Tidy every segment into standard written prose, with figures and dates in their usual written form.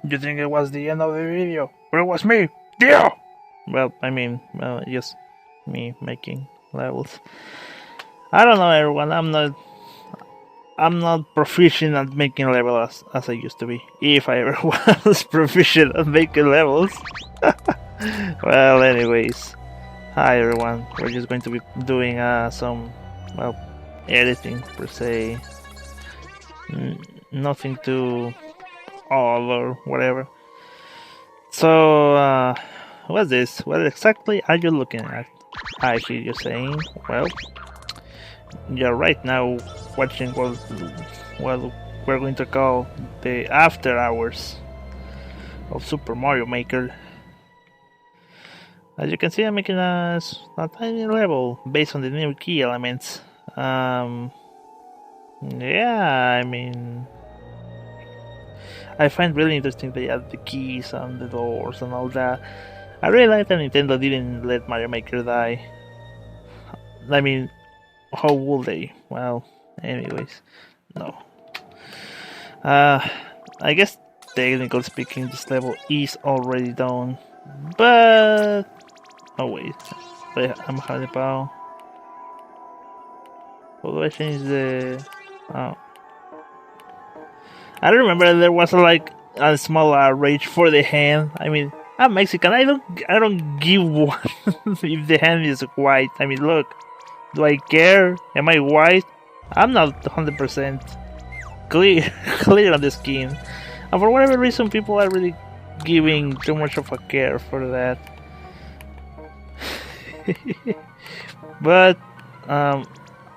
You think it was the end of the video? But it was me! Yeah! Well, I mean, just me making levels. I don't know, everyone. I'm not proficient at making levels as I used to be. If I ever was proficient at making levels. Well, anyways. Hi everyone. We're just going to be doing some, well, editing per se. Nothing too odd or whatever. So, what's this? What exactly are you looking at? I hear you saying, well, you're right now watching what we're going to call the after hours of Super Mario Maker. As you can see, I'm making a tiny level based on the new key elements. Yeah, I mean, I find really interesting they add the keys on the doors and all that. I really like that Nintendo didn't let Mario Maker die. I mean, how would they? Well, anyways, no. I guess technically speaking, this level is already done, but oh wait, I'm having a power. How do I change the? Oh, I don't remember there was like a small rage for the hand. I mean, I'm Mexican. I don't give one if the hand is white. I mean, look, do I care? Am I white? I'm not 100% clear clear on the skin, and for whatever reason, people are really giving too much of a care for that. But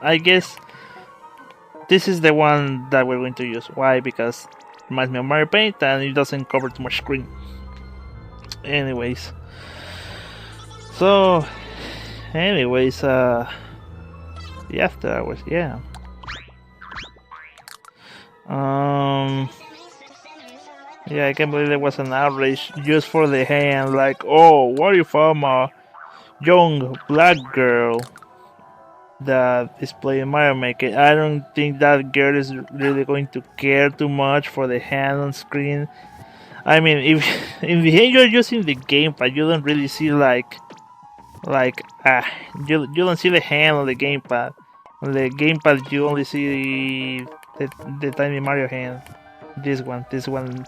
I guess this is the one that we're going to use. Why? Because it reminds me of Mario Paint and it doesn't cover too much screen. Anyways. So, anyways, the after hours, yeah. Yeah, I can't believe there was an outrage just for the hand. Like, oh, what if I'm a young black girl that is playing Mario Maker? I don't think that girl is really going to care too much for the hand on screen. I mean, if in the end you're using the gamepad, you don't really see you don't see the hand on the gamepad. On the gamepad, you only see the tiny Mario hand. This one.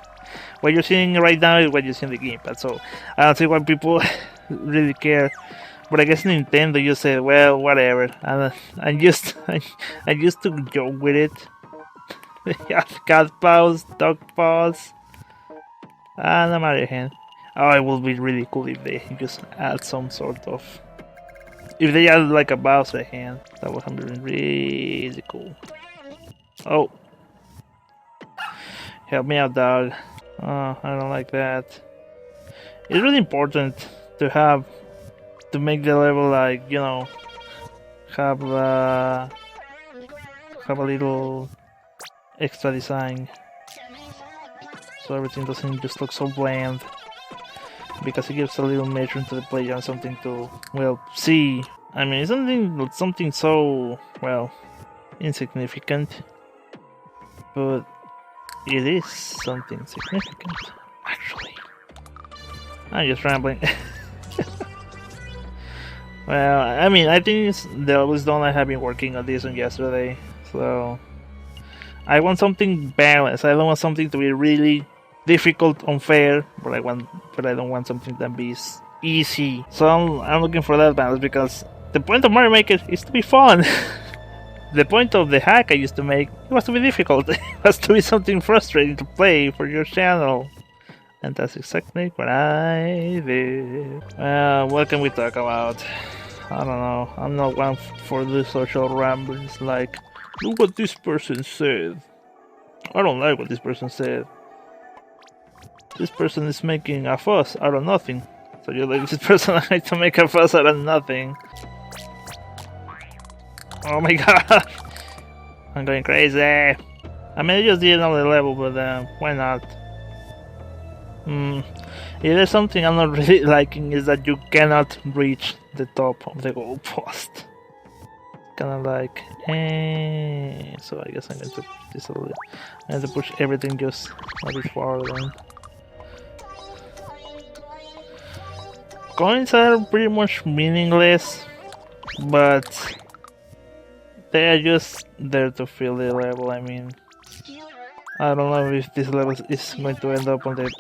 What you're seeing right now is what you see on the gamepad. So I don't see why people really care. But I guess Nintendo just said, well, whatever. And I used to joke with it. Cat paws, dog paws, and a Mario hand. Oh, it would be really cool if they just add some sort of. If they add like a Bowser hand, that would be really cool. Oh, help me out, dog. Oh, I don't like that. It's really important to make the level like, you know, have a little extra design, so everything doesn't just look so bland. Because it gives a little measure to the player and something to, well, see. I mean, it's something so, well, insignificant, but it is something significant, actually. I'm just rambling. Well, I mean, I think the always done. I have been working on this on yesterday, so I want something balanced. I don't want something to be really difficult, unfair, but I don't want something that be easy. So I'm looking for that balance because the point of Mario Maker is to be fun. The point of the hack I used to make was to be difficult. It was to be something frustrating to play for your channel. And that's exactly what I did. What can we talk about? I don't know. I'm not one for the social ramblings like, look what this person said. I don't like what this person said. This person is making a fuss out of nothing. So you're like, this person like to make a fuss out of nothing. Oh my god! I'm going crazy! I mean, I just did another level, but why not? If there's something I'm not really liking is that you cannot reach the top of the goal post. Kinda like, so I guess I'm going to push this a little bit. I'm going to push everything just a bit farther then. coins are pretty much meaningless, but they are just there to fill the level. I mean, I don't know if this level is going to end up on the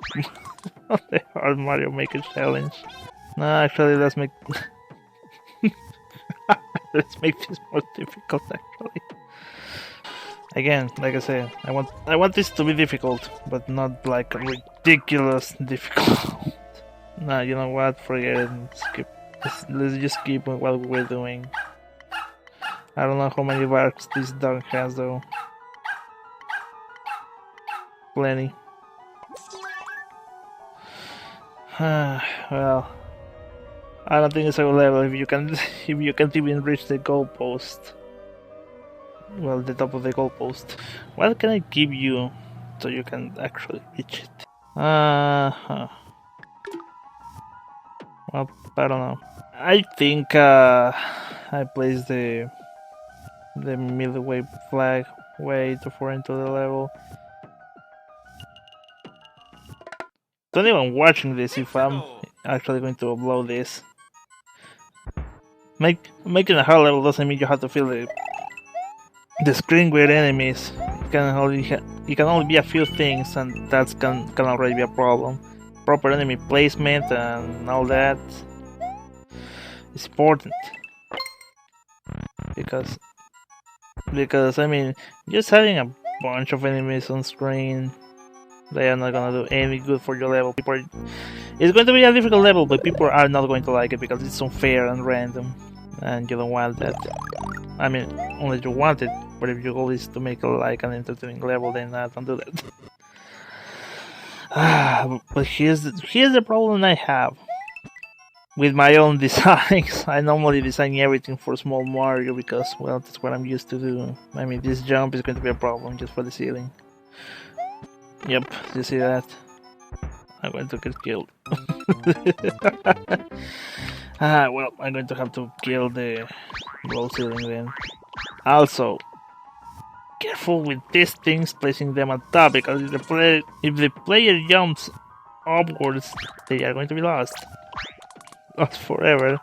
on the hard Mario Maker challenge. No, actually, let's make let's make this more difficult. Actually, again, like I said, I want this to be difficult, but not like ridiculous difficult. Nah, you know what? Forget it. Skip. Let's just keep what we're doing. I don't know how many barks this dog has though. Plenty. Well, I don't think it's a good level if you can if you can't even reach the goalpost. Well, the top of the goalpost. What can I give you so you can actually reach it? Well, I don't know. I think I placed the midway flag way too far into the level. Don't even watching this if I'm actually going to upload this. Making a hard level doesn't mean you have to fill the screen with enemies. It can only be a few things, and that can already be a problem. Proper enemy placement and all that is important because I mean, just having a bunch of enemies on screen, they are not gonna do any good for your level. It's going to be a difficult level, but people are not going to like it because it's unfair and random, and you don't want that. I mean, only you want it, but if your goal is to make it like an entertaining level, then don't do that. But here's the problem I have with my own designs. I normally design everything for Small Mario because, well, that's what I'm used to do. I mean, this jump is going to be a problem just for the ceiling. Yep, you see that? I'm going to get killed. Well, I'm going to have to kill the low ceiling then. Also, careful with these things, placing them on top, because if the player jumps upwards, they are going to be lost. Lost forever.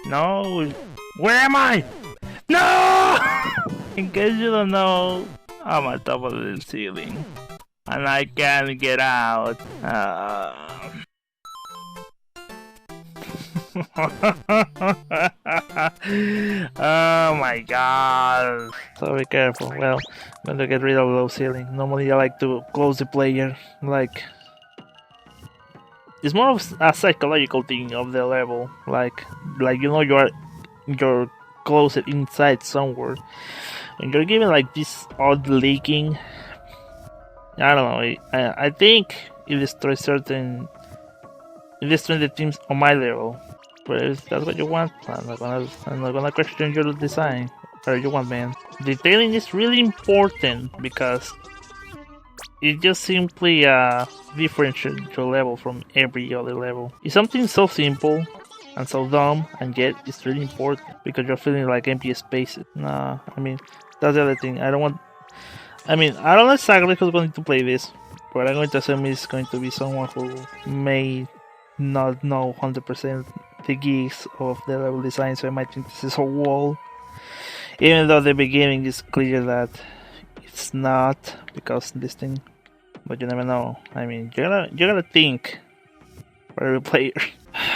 No! Where am I? No! In case you don't know, I'm on top of the ceiling. And I can't get out. Oh my god. So be careful. Well, I'm going to get rid of low ceiling. Normally I like to close the player. Like, it's more of a psychological thing of the level. Like you know you're closed inside somewhere. And you're given like this odd leaking. I don't know. I think it destroys the teams on my level. But if that's what you want, I'm not gonna question your design. Whatever you want, man. Detailing is really important because it just simply differentiates your level from every other level. It's something so simple and so dumb, and yet it's really important because you're feeling like empty spaces. Nah, I mean, that's the other thing. I don't know exactly who's going to play this, but I'm going to assume it's going to be someone who may not know 100% the geeks of the level design, so I might think this is a wall. Even though the beginning is clear that it's not, because this thing, but you never know. I mean, you gotta think for every player.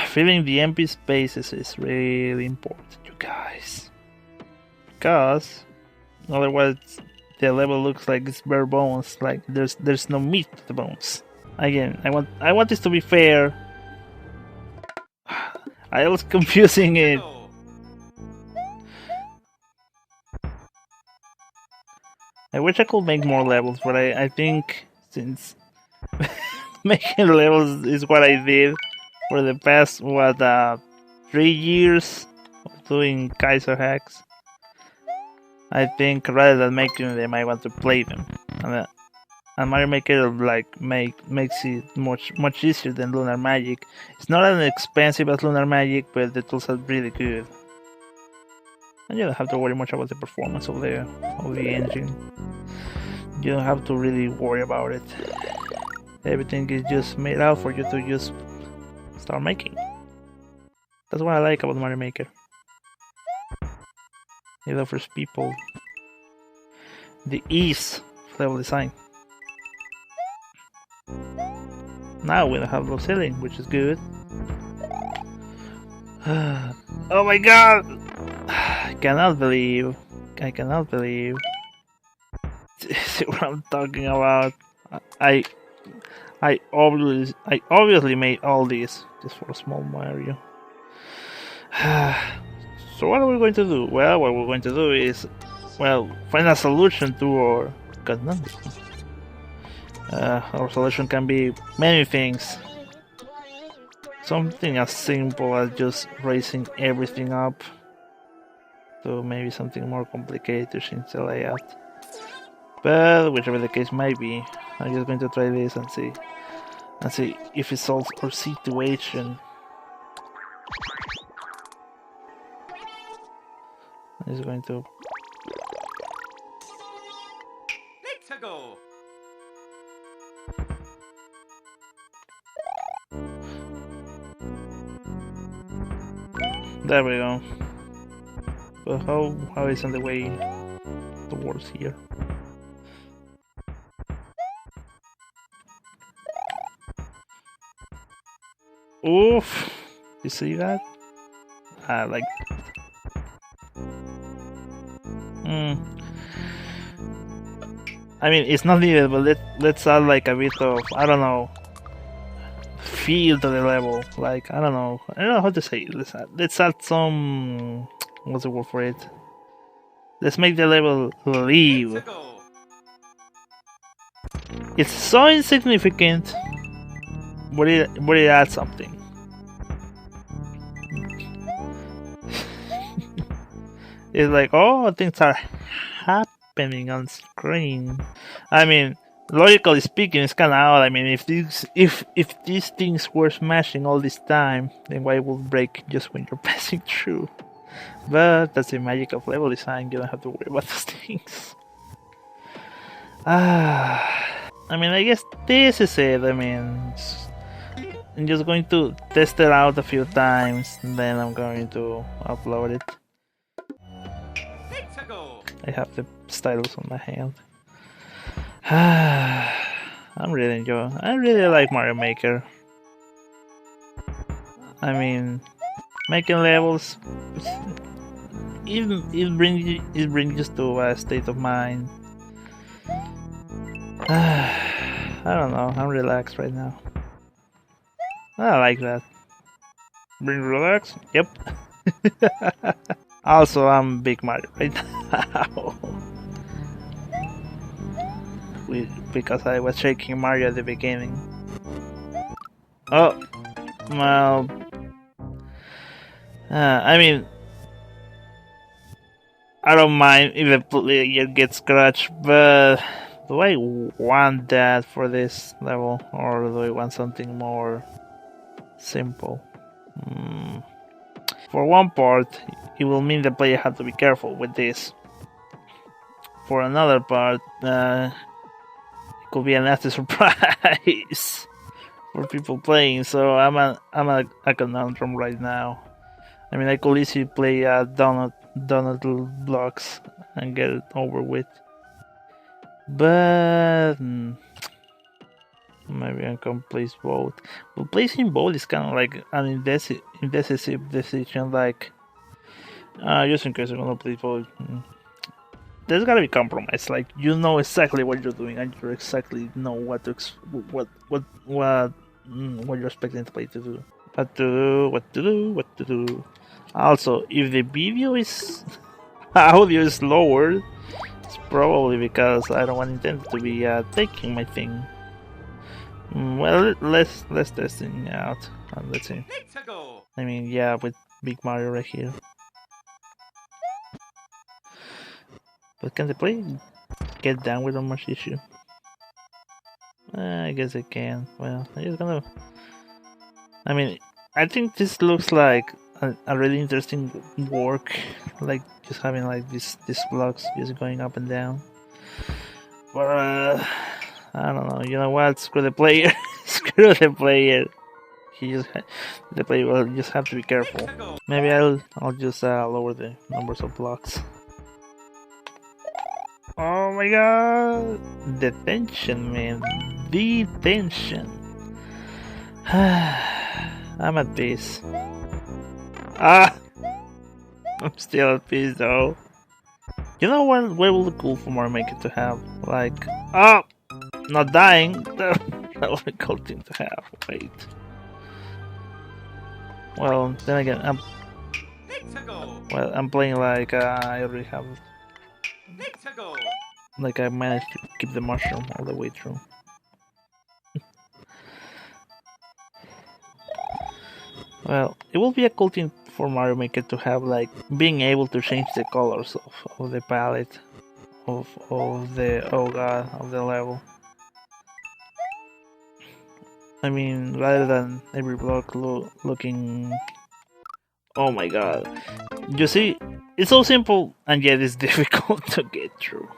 Filling the empty spaces is really important, you guys, because otherwise the level looks like it's bare bones, like there's no meat to the bones. Again, I want this to be fair. I was confusing it. I wish I could make more levels, but I think since making levels is what I did for the past 3 years of doing Kaiser hacks, I think rather than making them, I want to play them. And Mario Maker makes it much easier than Lunar Magic. It's not as expensive as Lunar Magic, but the tools are really good. And you don't have to worry much about the performance of the engine. You don't have to really worry about it. Everything is just made out for you to just start making. That's what I like about Mario Maker. It offers people the ease of level design. Now we don't have low ceiling, which is good. Oh my god! I cannot believe. See what I'm talking about. I obviously made all this just for a small Mario. So what are we going to do? Well, what we're going to do is, well, find a solution to our conundrum. Our solution can be many things. Something as simple as just raising everything up to maybe something more complicated to change the layout. But whichever the case might be, I'm just going to try this and see if it solves our situation. I'm just going to. Let's go. There we go. But how is on the way towards here? Oof! You see that? I like. I mean, it's not needed, but let's add like a bit of, I don't know, feel to the level. Like I don't know how to say it. Let's add some. What's the word for it? Let's make the level live. It's so insignificant, but it adds something. It's like, oh, things are happening on screen. I mean, logically speaking, it's kind of odd. I mean, if these things were smashing all this time, then why would it break just when you're passing through? But that's the magic of level design. You don't have to worry about those things. I mean, I guess this is it. I mean, I'm just going to test it out a few times, and then I'm going to upload it. I have the stylus on my hand. I'm really enjoying. I really like Mario Maker. I mean, making levels, it brings us to a state of mind. I don't know. I'm relaxed right now. I like that. Bring relax. Yep. Also, I'm big Mario right now. Because I was shaking Mario at the beginning. Oh, well. I mean, I don't mind if the player gets scratched, but do I want that for this level, or do I want something more simple? For one part, it will mean the player has to be careful with this. For another part, it could be a nasty surprise for people playing. So I'm a conundrum right now. I mean, I could easily play Donut blocks and get it over with, but maybe I can place both. But placing both is kind of like an indecisive decision. Like, just in case I'm gonna place both, there's gotta be compromise. Like, you know exactly what you're doing, and you exactly know what you're expecting the player to do. What to do. Also, if the video is audio is lower, it's probably because I don't want Nintendo to be taking my thing. Well, let's test it out. Let's see. I mean, yeah, with Big Mario right here. But can the player get down without much issue? I guess I can. Well, I'm just gonna. I mean, I think this looks like a really interesting work, like just having like these blocks just going up and down. But I don't know. You know what? Screw the player. Screw the player. The player will just have to be careful. Maybe I'll just lower the numbers of blocks. Oh my god! Detention, man. Detention. I'm at peace. Ah! I'm still at peace though. You know what will be cool for Mario Maker to have? Like, oh! Not dying! That would be a cool thing to have. Wait. Well, then again, I'm playing like I already have. Like I managed to keep the mushroom all the way through. Well, it will be a cool thing for Mario Maker to have, like being able to change the colors of the palette of the of the level. I mean, rather than every block looking. Oh my god! You see, it's so simple and yet it's difficult to get through.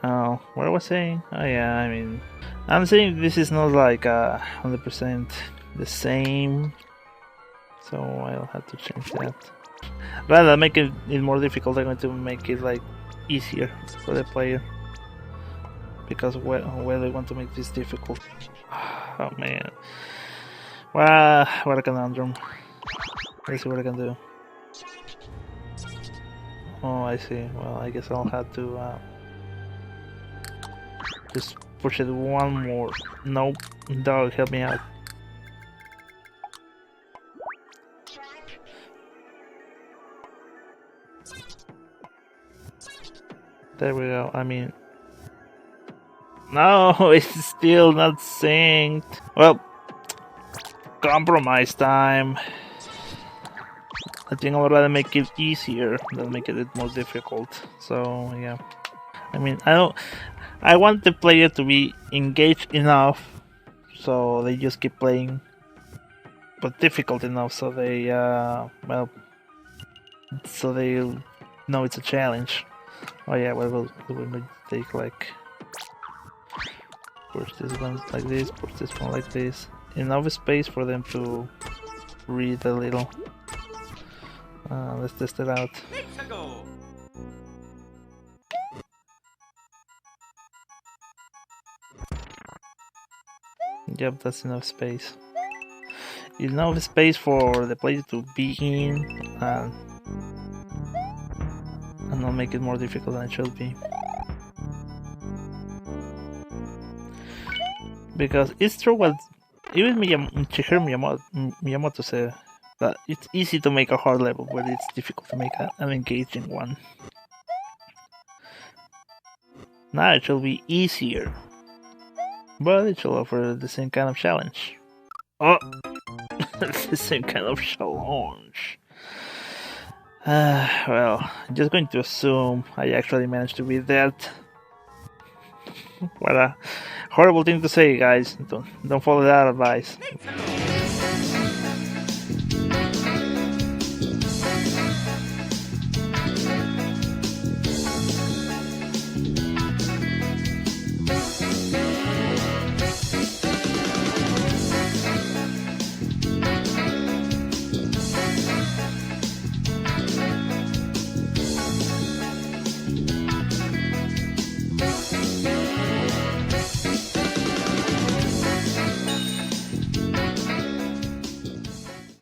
Oh, what was I saying? Oh yeah, I mean, I'm saying this is not like 100% the same, so I'll have to change that. Rather than make it more difficult, I'm going to make it like easier for the player. Because where I want to make this difficult. Oh man. Well, what a conundrum. Let's see what I can do. Oh, I see. Well, I guess I'll have to just push it one more. Nope. Dog, help me out. There we go. I mean... No, it's still not synced. Well, compromise time. I think I'd rather make it easier than make it more difficult. So, yeah. I mean, I want the player to be engaged enough so they just keep playing, but difficult enough so they, well, so they know it's a challenge. Oh yeah, well, we'll take like, push this one like this, push this one like this. Enough space for them to read a little. Let's test it out. Yep, that's enough space. Enough space for the player to be in and not make it more difficult than it should be. Because it's true what even Shigeru Miyamoto said, that it's easy to make a hard level, but it's difficult to make an engaging one. Now it shall be easier, but it shall offer the same kind of challenge. Oh! The same kind of challenge. Well, I'm just going to assume I actually managed to beat that. What a horrible thing to say, guys. Don't follow that advice.